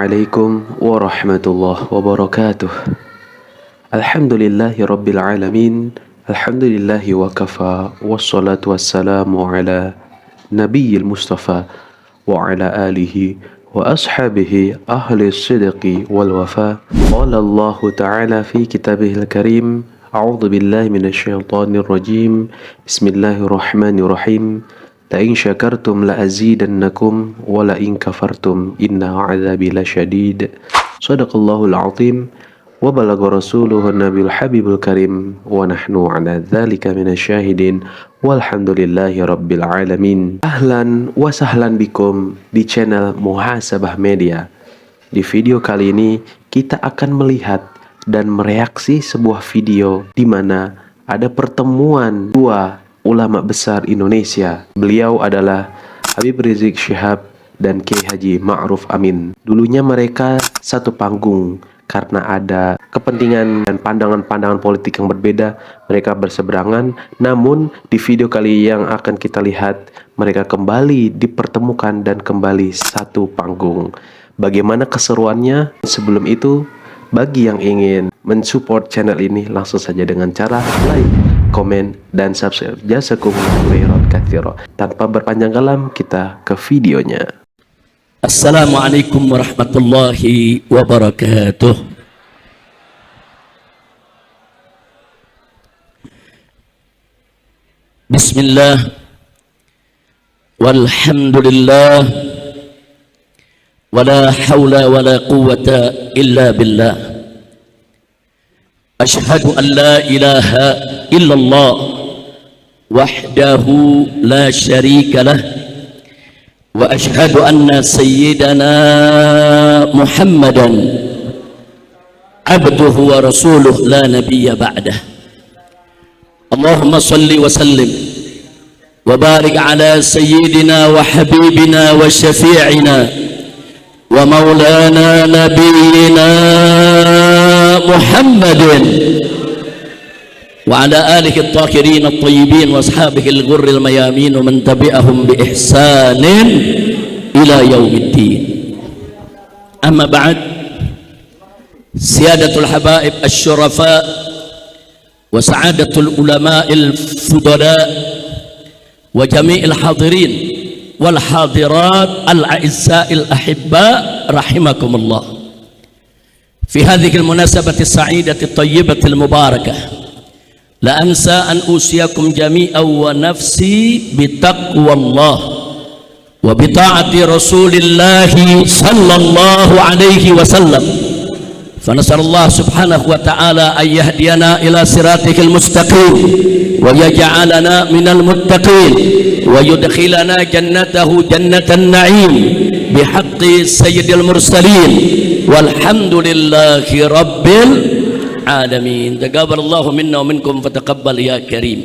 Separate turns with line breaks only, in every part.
Assalamualaikum warahmatullahi wabarakatuh. Alhamdulillahi rabbil alamin. Alhamdulillahi wa kafa. Wassalatu wassalamu ala nabiyil mustafa wa ala alihi wa ashabihi ahli sidqi wal wafa. Qala Allah ta'ala fi kitabihil karim. A'udzu billahi minasyaitonir rajim. Bismillahirrahmanirrahim. La'in syakartum la'azidannakum wa la'in kafartum inna 'adzabi lasyadid. Shadaqallahul 'azim wa balagha rasuluhun nabiyul habibul karim wa nahnu 'ala dzalika minasyahidin walhamdulillahi rabbil alamin. Ahlan wa sahlan bikum di channel Muhasabah Media. Di video kali ini kita akan melihat dan mereaksi sebuah video di mana ada pertemuan dua ulama besar Indonesia. Beliau adalah Habib Rizik Syihab dan Kiai Haji Ma'ruf Amin. Dulunya mereka satu panggung, karena ada kepentingan dan pandangan-pandangan politik yang berbeda, mereka berseberangan. Namun di video kali yang akan kita lihat, mereka kembali dipertemukan dan kembali satu panggung. Bagaimana keseruannya? Sebelum itu, bagi yang ingin mensupport channel ini, langsung saja dengan cara like, komen, dan subscribe. Jazakumullahu khairan katsira. Tanpa berpanjang kalam, kita ke videonya.
Assalamualaikum warahmatullahi wabarakatuh. Bismillah walhamdulillah wala hawla wala quwwata illa billah. Ashhadu an la ilaha illallah wahdahu la syarika lah wa ashhadu anna sayyidana Muhammadan abduhu wa rasuluh la nabiyya ba'dah. Allahumma salli wa sallim wa barik ala sayyidina wa habibina wa syafi'ina wa maulana nabiyyina Muhammadin wa ala alihi at-tahirin at-tayyibin wa ashabihi al-ghurril mayamin wa man tabi'ahum bi ihsanin ila yaumiddin. Amma ba'd, siyadatul habaib asy-syurafa wa sa'adatul ulama'il fudala wa jami'il hadirin wal hadirat al-a'izza'il ahibba rahimakumullah. في هذه المناسبة السعيدة الطيبة المباركة لا أنسى أن أوصيكم جميعا ونفسي بتقوى الله وبطاعة رسول الله صلى الله عليه وسلم. فنسأل الله سبحانه وتعالى أن يهدينا إلى صراطه المستقيم ويجعلنا من المتقين ويدخلنا جنته جنة النعيم بحق سيد المرسلين والحمد لله رب العالمين. تقبل الله منا ومنكم فتقبل يا كريم.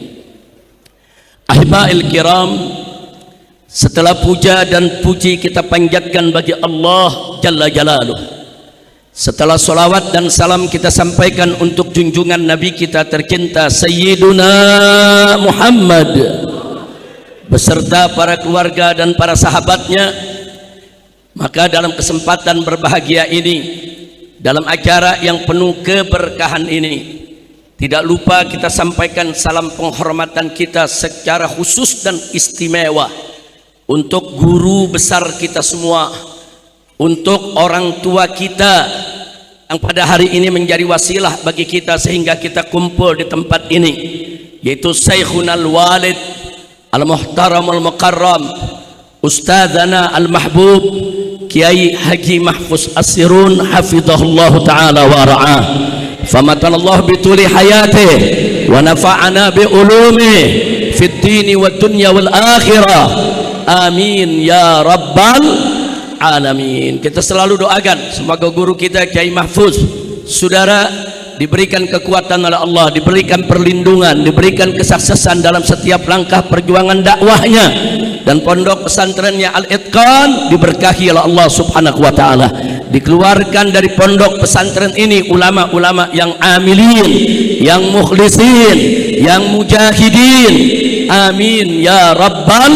Ahiba'il kiram, setelah puja dan puji kita panjatkan bagi Allah Jalla Jalaluh, setelah salawat dan salam kita sampaikan untuk junjungan Nabi kita tercinta Sayyiduna Muhammad beserta para keluarga dan para sahabatnya, maka dalam kesempatan berbahagia ini, dalam acara yang penuh keberkahan ini, tidak lupa kita sampaikan salam penghormatan kita secara khusus dan istimewa untuk guru besar kita semua, untuk orang tua kita yang pada hari ini menjadi wasilah bagi kita sehingga kita kumpul di tempat ini, yaitu Syekhunal Walid Al-Muhtaram Al-Mukarram Ustadzana Al-Mahbub Kiai Haji Mahfuz As-Sirun hafizahullah ta'ala wa ra'ah. Famatanallahu bituli hayatih wa nafa'ana bi ulumih fid dini wad dunya wal akhirah. Amin ya rabbal alamin. Kita selalu doakan semoga guru kita Kiai Mahfuz saudara diberikan kekuatan oleh Allah, diberikan perlindungan, diberikan kesuksesan dalam setiap langkah perjuangan dakwahnya, dan pondok pesantrennya Al-Itqan diberkahi oleh Allah Subhanahu wa taala. Dikeluarkan dari pondok pesantren ini ulama-ulama yang amilin, yang mukhlisin, yang mujahidin. Amin ya rabbal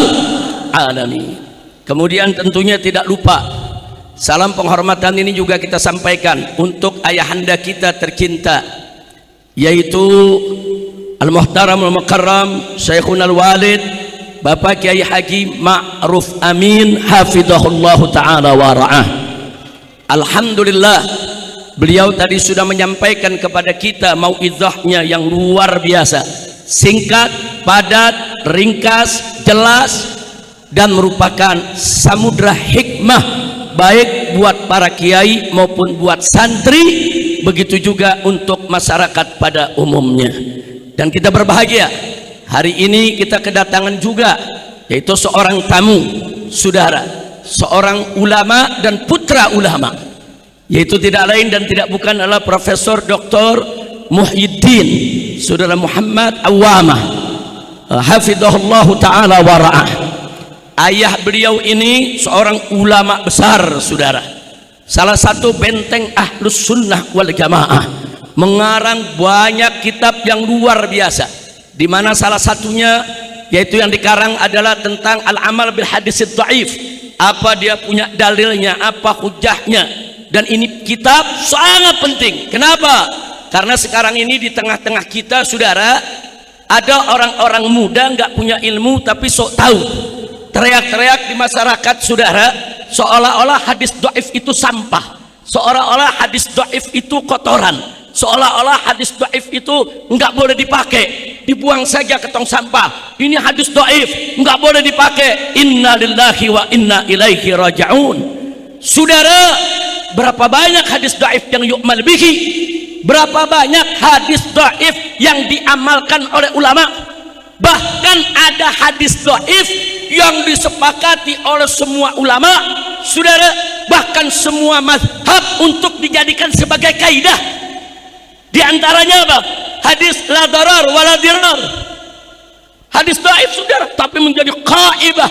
alamin. Kemudian tentunya tidak lupa Salam penghormatan ini juga kita sampaikan untuk ayahanda kita tercinta, yaitu Al-Muhtaram Al-Mukarram Syekhuna Al-Walid Bapak Kiai Haji Ma'ruf Amin hafizahullahu ta'ala wa ra'ah. Alhamdulillah, beliau tadi sudah menyampaikan kepada kita mau'izahnya yang luar biasa, singkat, padat, ringkas, jelas, dan merupakan samudra hikmah baik buat para kiai maupun buat santri, begitu juga untuk masyarakat pada umumnya. Dan kita berbahagia hari ini kita kedatangan juga yaitu seorang tamu, saudara, seorang ulama dan putra ulama, yaitu tidak lain dan tidak bukan adalah Profesor Dr. Muhyiddin Saudara Muhammad Awamah hafizahullahu ta'ala wa ra'ah. Ayah beliau ini seorang ulama besar, saudara, salah satu benteng Ahlus Sunnah wal Jamaah, mengarang banyak kitab yang luar biasa, di mana salah satunya yaitu yang dikarang adalah tentang al-amal bil hadis dhaif, apa dia punya dalilnya, apa hujahnya. Dan ini kitab sangat penting. Kenapa? Karena sekarang ini di tengah-tengah kita, saudara, ada orang-orang muda nggak punya ilmu tapi sok tahu, teriak-teriak di masyarakat, saudara, seolah-olah hadis dhaif itu sampah, seolah-olah hadis dhaif itu kotoran, seolah-olah hadis dhaif itu nggak boleh dipakai, dibuang saja ke tong sampah. Ini hadis dhaif nggak boleh dipakai. Inna lillahi wa inna ilaihi raji'un. Saudara, berapa banyak hadis dhaif yang yu'mal bihi, berapa banyak hadis dhaif yang diamalkan oleh ulama. Bahkan ada hadis dhaif yang disepakati oleh semua ulama, saudara, bahkan semua mazhab untuk dijadikan sebagai kaidah. Di antaranya apa? Hadis la darar wala dirar. Hadis dhaif, saudara, tapi menjadi kaidah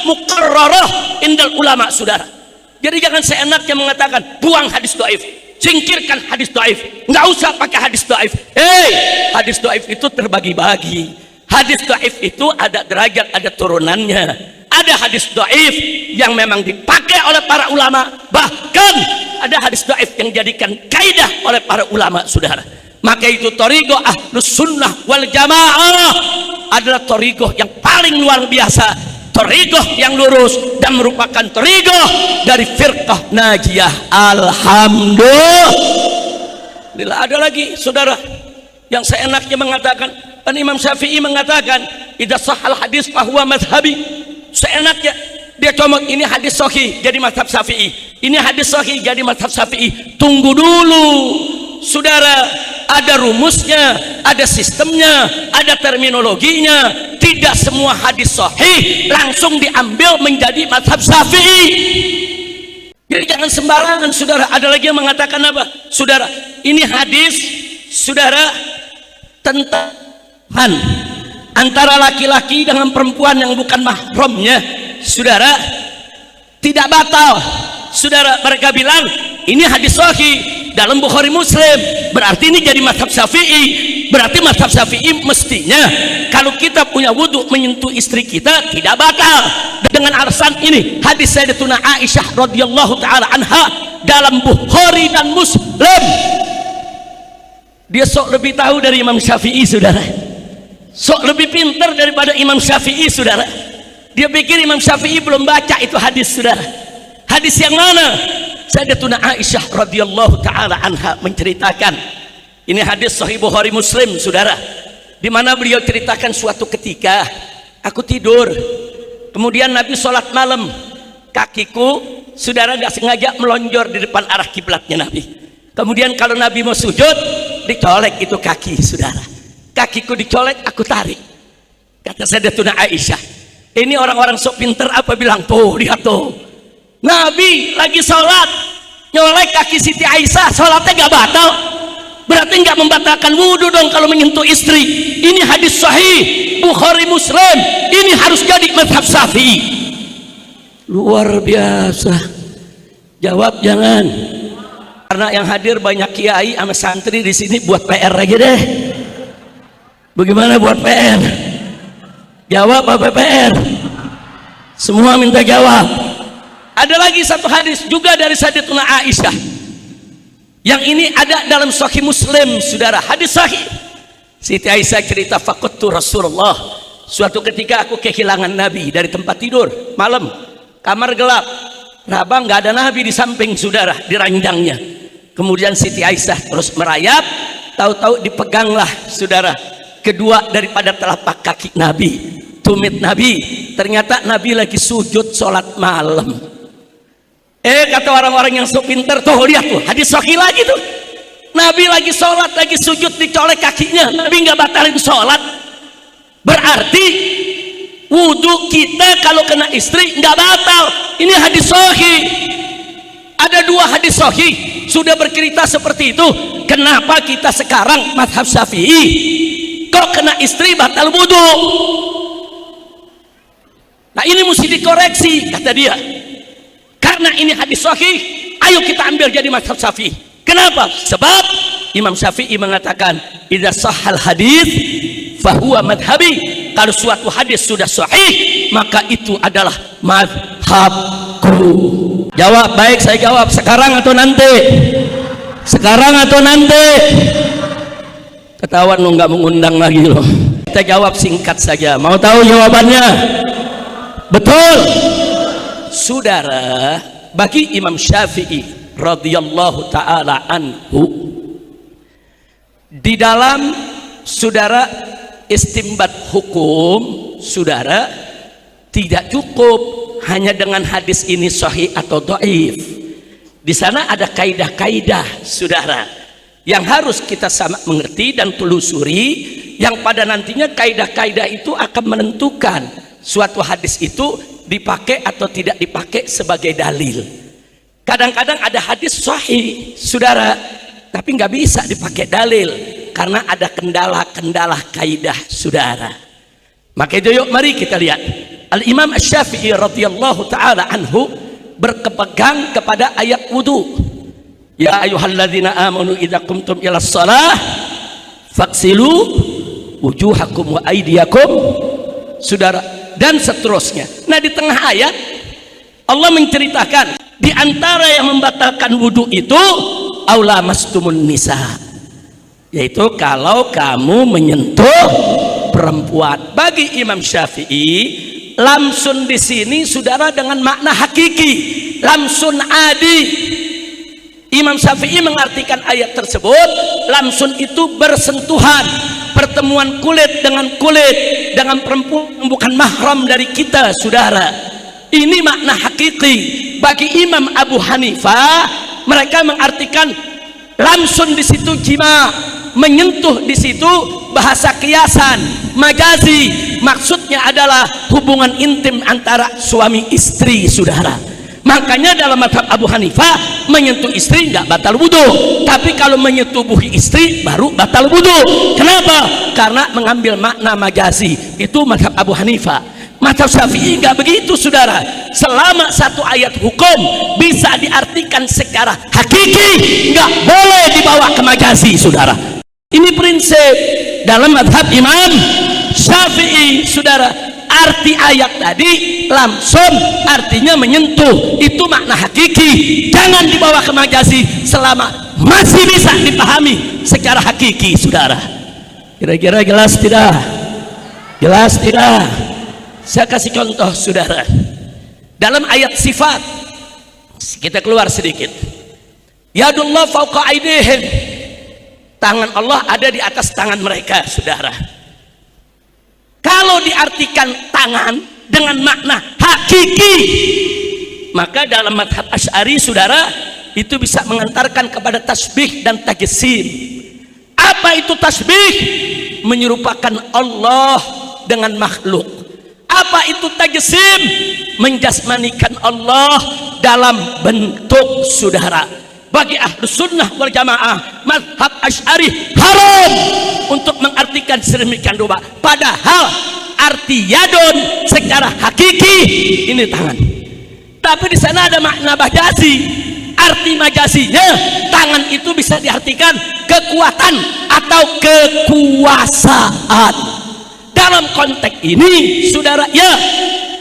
muqarrarah indal ulama, saudara. Jadi jangan seenaknya mengatakan buang hadis dhaif, singkirkan hadis dhaif, nggak usah pakai hadis dhaif. Hadis dhaif itu terbagi-bagi. Hadis dhaif itu ada derajat, ada turunannya. Ada hadis dhaif yang memang dipakai oleh para ulama, bahkan ada hadis dhaif yang dijadikan kaidah oleh para ulama, saudara. Maka itu thariqah Ahlus Sunnah wal Jamaah adalah thariqah yang paling luar biasa, thariqah yang lurus, dan merupakan thariqah dari firqah najiyah. Alhamdulillah. Ada lagi, saudara, yang seenaknya mengatakan, dan Imam Syafi'i mengatakan idza sahal hadis fahuwa mazhabi. Seenaknya dia comot, ini hadis sahih jadi mazhab Syafi'i, ini hadis sahih jadi mazhab Syafi'i. Tunggu dulu, saudara, ada rumusnya, ada sistemnya, ada terminologinya. Tidak semua hadis sahih langsung diambil menjadi mazhab Syafi'i. Jadi jangan sembarangan, saudara. Ada lagi yang mengatakan apa, saudara, ini hadis, saudara, tentang antara laki-laki dengan perempuan yang bukan mahramnya, saudara, tidak batal, saudara. Mereka bilang ini hadis sahih dalam Bukhari Muslim, berarti ini jadi mazhab Syafi'i. Berarti mazhab Syafi'i mestinya kalau kita punya wudhu menyentuh istri kita tidak batal. Dengan alasan ini hadis Sayyidatuna Aisyah radhiyallahu taala anha dalam Bukhari dan Muslim. Dia sok lebih tahu dari Imam Syafi'i, saudara, sok lebih pintar daripada Imam Syafi'i, saudara. Dia pikir Imam Syafi'i belum baca itu hadis, saudara. Hadis yang mana? Sayyidatuna Aisyah radhiyallahu taala anha menceritakan, ini hadis sahih Bukhari Muslim, saudara, di mana beliau ceritakan suatu ketika aku tidur, kemudian Nabi sholat malam, kakiku, saudara, gak sengaja melonjor di depan arah kiblatnya Nabi. Kemudian kalau Nabi mau sujud, dicolek itu kaki, saudara. Kakiku dicolek, aku tarik. Kata Sayyidatuna Aisyah, ini orang-orang sok pinter apa bilang, tuh lihat tuh, Nabi lagi sholat nyolek kaki Siti Aisyah, sholatnya gak batal. Berarti nggak membatalkan wudhu dong kalau menyentuh istri. Ini hadis sahih Bukhari Muslim, ini harus jadi mazhab Syafi'i. Luar biasa. Jawab jangan, karena yang hadir banyak kiai sama santri di sini. Buat PR aja deh. Bagaimana buat PR? Jawab apa PR? Semua minta jawab. Ada lagi satu hadis juga dari Sayyidatuna Aisyah. Yang ini ada dalam Sahih Muslim, saudara. Hadis sahih. Siti Aisyah cerita, faqadtu Rasulullah. Suatu ketika aku kehilangan Nabi dari tempat tidur malam, kamar gelap, Rabang nggak ada Nabi di samping, saudara, di ranjangnya. Kemudian Siti Aisyah terus merayap, tahu-tahu dipeganglah, saudara, kedua daripada telapak kaki Nabi, tumit Nabi. Ternyata Nabi lagi sujud sholat malam. Kata orang-orang yang sok pinter, tuh lihat tuh hadis sahih lagi tuh, Nabi lagi sholat, lagi sujud, dicolek kakinya, Nabi nggak batalin sholat. Berarti wudhu kita kalau kena istri nggak batal. Ini hadis sahih. Ada dua hadis sahih sudah bercerita seperti itu. Kenapa kita sekarang mazhab Syafi'i kok kena istri batal wudhu? Nah ini mesti dikoreksi, kata dia. Karena ini hadis sahih, ayo kita ambil jadi mazhab Syafi'i. Kenapa? Sebab Imam Syafi'i mengatakan, idza sahhal hadis fahuwa madhabi. Kalau suatu hadis sudah sahih, maka itu adalah madhabku. Jawab, baik saya jawab, sekarang atau nanti? Sekarang atau nanti? Ketahuan lo nggak mengundang lagi lo. Kita jawab singkat saja. Mau tahu jawabannya? Betul. Saudara, bagi Imam Syafi'i radhiyallahu taala anhu, di dalam saudara istimbat hukum, saudara, tidak cukup hanya dengan hadis ini sahih atau dhaif. Di sana ada kaidah-kaidah, saudara, yang harus kita sama mengerti dan telusuri, yang pada nantinya kaidah-kaidah itu akan menentukan suatu hadis itu dipakai atau tidak dipakai sebagai dalil. Kadang-kadang ada hadis sahih, saudara, tapi nggak bisa dipakai dalil karena ada kendala-kendala kaidah, saudara. Maka itu yuk mari kita lihat. Al-Imam Asy-Syafi'i radhiyallahu taala anhu berpegang kepada ayat wudu. Ya ayyuhalladzina amanu idza qumtum ilas shalah faghsilu wujuhakum wa aydiyakum, saudara, dan seterusnya. Nah di tengah ayat Allah menceritakan di antara yang membatalkan wudhu itu aula mastumun nisa, yaitu kalau kamu menyentuh perempuan. Bagi Imam Syafi'i, lamsun di sini saudara dengan makna hakiki, lamsun adi. Imam Syafi'i mengartikan ayat tersebut, lamsun itu bersentuhan, pertemuan kulit dengan perempuan yang bukan mahram dari kita, saudara. Ini makna hakiki. Bagi Imam Abu Hanifah, mereka mengartikan lamsun di situ jima, menyentuh di situ bahasa kiasan, majazi, maksudnya adalah hubungan intim antara suami istri, saudara. Makanya dalam mazhab Abu Hanifah, menyentuh istri nggak batal wudhu, tapi kalau menyetubuhi istri baru batal wudhu. Kenapa? Karena mengambil makna majazi. Itu mazhab Abu Hanifah. Mazhab Syafi'i nggak begitu, saudara. Selama satu ayat hukum bisa diartikan secara hakiki, nggak boleh dibawa ke majazi, saudara. Ini prinsip dalam mazhab Imam Syafi'i, saudara. Arti ayat tadi lamsun artinya menyentuh, itu makna hakiki, jangan dibawa ke majazi selama masih bisa dipahami secara hakiki, saudara. Kira-kira jelas tidak? Jelas tidak? Saya kasih contoh, saudara. Dalam ayat sifat, kita keluar sedikit. Yadullah fauqa aidihim, tangan Allah ada di atas tangan mereka, saudara. Kalau diartikan tangan dengan makna hakiki, maka dalam mazhab Asy'ari, saudara, itu bisa mengantarkan kepada tasbih dan tajsim. Apa itu tasbih? Menyerupakan Allah dengan makhluk. Apa itu tajsim? Menjasmanikan Allah dalam bentuk, saudara. Bagi Ahlus Sunnah wal Jamaah, mazhab Asy'ari haram untuk mengartikan sedemikian rupa. Padahal arti yadun secara hakiki ini tangan. Tapi di sana ada makna majazi. Arti majazinya, tangan itu bisa diartikan kekuatan atau kekuasaan. Dalam konteks ini, saudara, ya,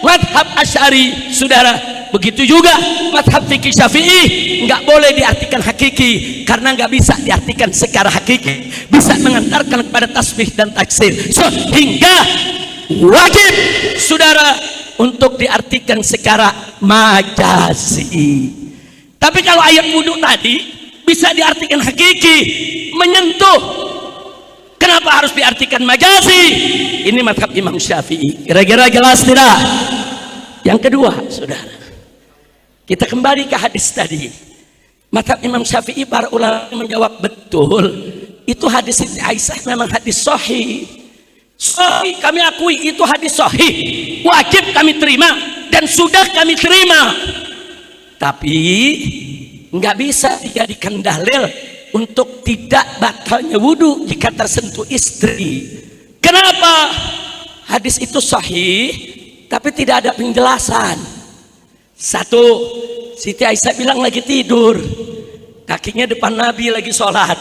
mazhab Asy'ari, saudara, Begitu juga mazhab fikih Syafi'i nggak boleh diartikan hakiki, karena nggak bisa diartikan secara hakiki, bisa mengantarkan kepada tasbih dan taksir, sehingga wajib saudara untuk diartikan secara majazi. Tapi kalau ayat wudhu tadi bisa diartikan hakiki, menyentuh. Kenapa harus diartikan majazi? Ini mazhab Imam Syafi'i. Kira-kira jelas tidak? Yang kedua, saudara, kita kembali ke hadis tadi. Mazhab Imam Syafi'i, para ulama menjawab betul, itu hadis Siti Aisyah memang hadis sahih. Sahih, kami akui itu hadis sahih, wajib kami terima dan sudah kami terima. Tapi nggak bisa dijadikan dalil untuk tidak batalnya wudhu jika tersentuh istri. Kenapa? Hadis itu sahih tapi tidak ada penjelasan. Satu, Siti Aisyah bilang lagi tidur, kakinya depan Nabi lagi sholat,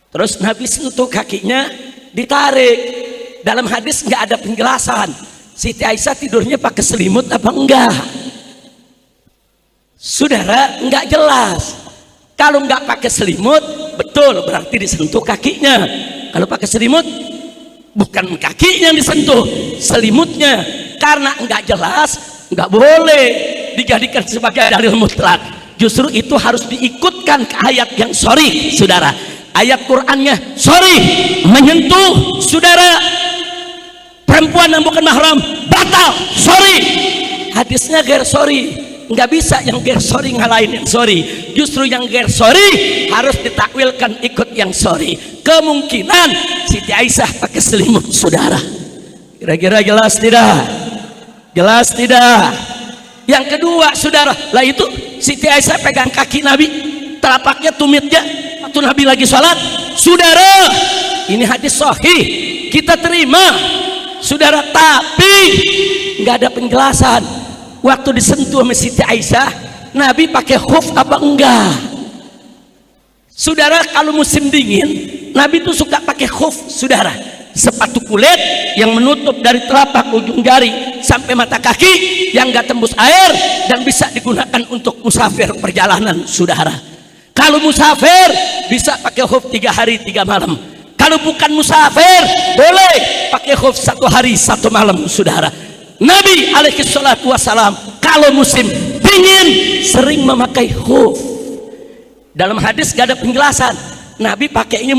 terus Nabi sentuh kakinya, ditarik. Dalam hadis nggak ada penjelasan Siti Aisyah tidurnya pakai selimut apa enggak. Saudara, nggak jelas. Kalau nggak pakai selimut, betul berarti disentuh kakinya. Kalau pakai selimut, bukan kakinya yang disentuh, selimutnya. Karena nggak jelas, nggak boleh dijadikan sebagai dalil mutlak. Justru itu harus diikutkan ke ayat yang sorry, saudara. Ayat Qur'annya sorry, menyentuh saudara perempuan yang bukan mahram batal, sorry. Hadisnya ger sorry, nggak bisa yang ger sorry ngalahin yang sorry. Justru yang ger sorry harus ditakwilkan ikut yang sorry. Kemungkinan Siti Aisyah pakai selimut, saudara. Kira-kira jelas tidak? Jelas tidak? Yang kedua, saudara, lah itu Siti Aisyah pegang kaki Nabi, telapaknya, tumitnya waktu Nabi lagi sholat. Saudara, ini hadis sahih, kita terima, saudara. Tapi nggak ada penjelasan waktu disentuh sama Siti Aisyah, Nabi pakai khuf apa enggak. Saudara, kalau musim dingin Nabi tuh suka pakai khuf, saudara, sepatu kulit yang menutup dari telapak ujung jari sampai mata kaki, yang nggak tembus air dan bisa digunakan untuk musafir perjalanan, saudara. Kalau musafir bisa pakai khuf 3 hari 3 malam. Kalau bukan musafir boleh pakai khuf 1 hari 1 malam, saudara. Nabi alaihi salatu wassalam kalau musim dingin sering memakai khuf. Dalam hadis gak ada penjelasan Nabi pakainya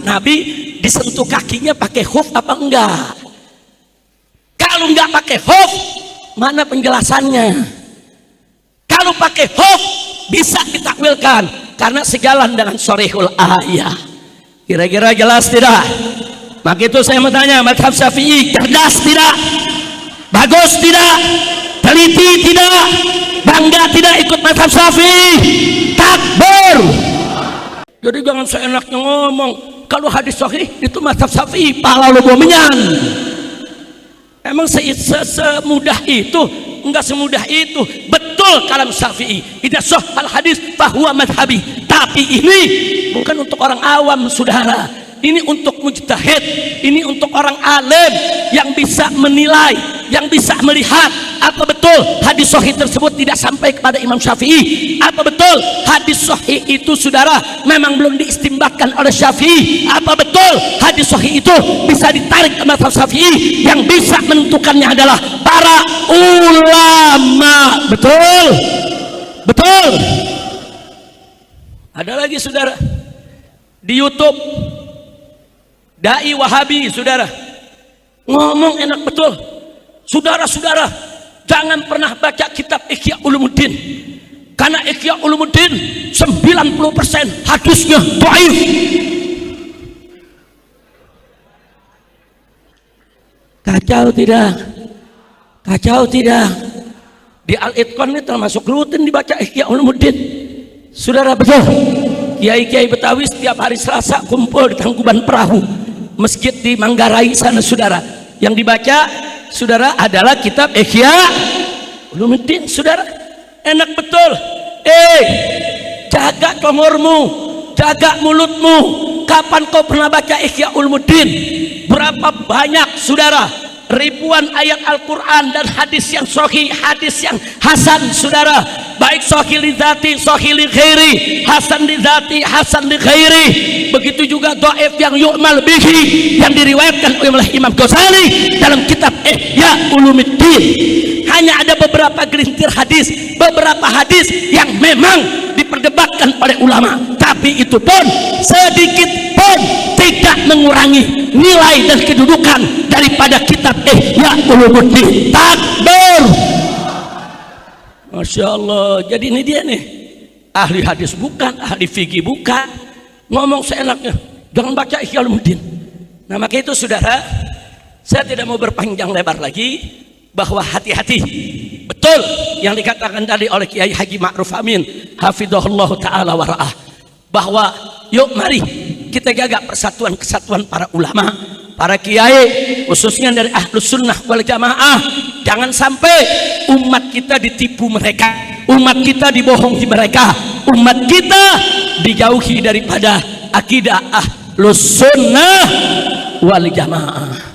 Nabi disentuh kakinya pakai khuf apa enggak. Kalau enggak pakai khuf, mana penjelasannya? Kalau pakai khuf bisa ditakwilkan karena sejalan dengan sharihul ayah. Kira-kira jelas tidak? Maka itu saya mau tanya, mazhab Syafi'i cerdas tidak? Bagus tidak? Teliti tidak? Bangga tidak ikut mazhab Syafi'i? Takbir. Jadi jangan seenaknya ngomong kalau hadis sahih itu mazhab Syafi'i, pala lo bomenyan. Emang semudah itu? Enggak semudah itu. Betul kalam Syafi'i, idza sahhal hadis fahuwa madhhabi. Tapi ini bukan untuk orang awam, saudara. Ini untuk mujtahid, ini untuk orang alim yang bisa menilai, yang bisa melihat apa betul hadis sahih tersebut tidak sampai kepada Imam Syafi'i, apa betul hadis sahih itu, saudara, memang belum diistimbatkan oleh Syafi'i, apa betul hadis sahih itu bisa ditarik ke mazhab Syafi'i. Yang bisa menentukannya adalah para ulama. Betul? Betul? Ada lagi, saudara, di YouTube dai Wahabi, saudara, ngomong enak betul. Saudara-saudara, jangan pernah baca kitab Ihya Ulumuddin, karena Ihya Ulumuddin 90% hadisnya dhaif. Kacau tidak? Kacau tidak? Di Al-Itqan ini termasuk rutin dibaca Ihya Ulumuddin, saudara. Betul? Kiai-kiai Betawi setiap hari Selasa kumpul di Tangkuban Perahu, masjid di Manggarai sana, saudara. Yang dibaca, saudara, adalah kitab Ihya Ulumuddin, saudara. Enak betul. Jaga tongormu, jaga mulutmu. Kapan kau pernah baca Ihya Ulumuddin? Berapa banyak, saudara, ribuan ayat Al-Quran dan hadis yang sahih, hadis yang hasan, saudara, baik sahih li dzati, sahih li ghairi, hasan li dzati, hasan li ghairi, begitu juga dhaif yang yu'mal bihi yang diriwayatkan oleh Imam Ghazali dalam kitab Ihya Ulumuddin. Hanya ada beberapa gelintir hadis, beberapa hadis yang memang diperdebatkan oleh ulama, tapi itu pun sedikit pun tidak mengurangi nilai dan kedudukan daripada kitab Ihya Ulumuddin. Takbir. Masya Allah. Jadi ini dia nih, ahli hadis bukan, ahli fikih bukan, ngomong seenaknya, jangan baca Ihya Ulumuddin. Nah maka itu saudara, saya tidak mau berpanjang lebar lagi, bahwa hati-hati betul yang dikatakan tadi oleh Kiai Haji Ma'ruf Amin hafizahullah ta'ala wara'ah, bahwa yuk mari kita jaga persatuan kesatuan para ulama, para kiai, khususnya dari Ahlus Sunnah wal Jamaah. Jangan sampai umat kita ditipu mereka, umat kita dibohongi mereka, umat kita dijauhi daripada akidah Ahlus Sunnah wal Jamaah.